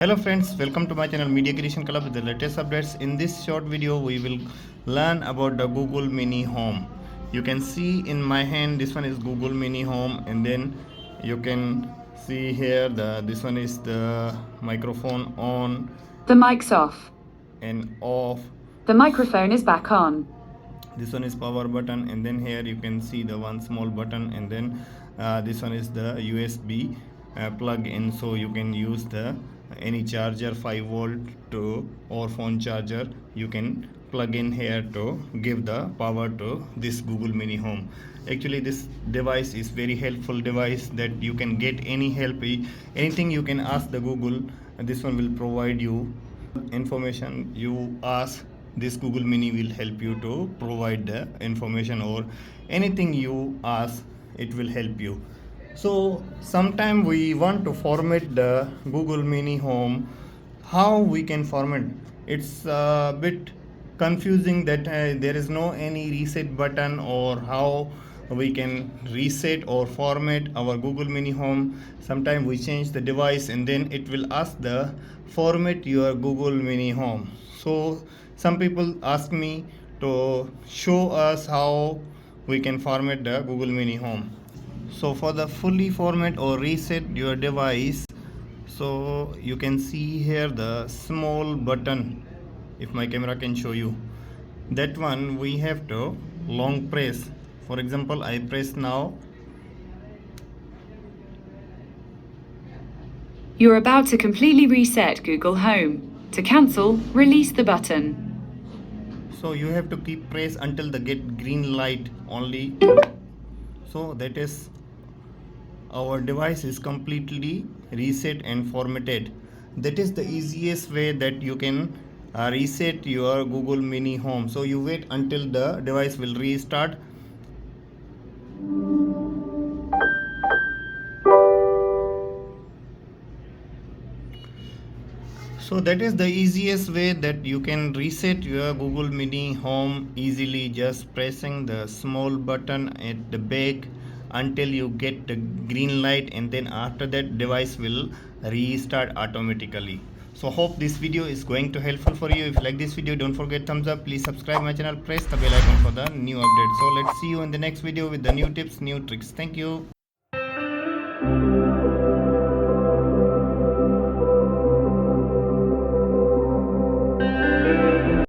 Hello friends, welcome to my channel Media Creation Club with the latest updates. In this short video, we will learn about the Google Mini Home. You can see in my hand, this one is Google Mini Home, and then you can see here this one is the microphone on The mic's off. and off. The microphone is back on. This one is power button, and then here you can see the one small button, and then this one is the USB plug in, so you can use the any charger 5 volt to or phone charger you can plug in here to give the power to this Google Mini Home. Actually this device is very helpful device that you can get any help, anything you can ask the Google, and this one will provide you information you ask. This Google Mini will help you to provide the information, or anything you ask it will help you. So sometime we want to format the Google Mini Home. How we can format? It's a bit confusing that there is no any reset button, or how we can reset or format our Google Mini Home. Sometimes we change the device and then it will ask the format your Google Mini Home. So some people ask me to show us how we can format the Google Mini Home. So for the fully format or reset your device, so you can see here the small button, if my camera can show you, that one we have to long press. For example, I press now. You're about to completely reset Google Home. To cancel, release the button. So you have to keep press until the get green light only. So that is our device is completely reset and formatted. That is the easiest way that you can reset your Google Mini Home. So you wait until the device will restart. So that is the easiest way that you can reset your Google Mini Home easily, just pressing the small button at the back until you get the green light, and then after that device will restart automatically. So hope this video is going to helpful for you. If you like this video, don't forget thumbs up, please subscribe my channel, press the bell icon for the new update. So let's see you in the next video with the new tips, new tricks. Thank you.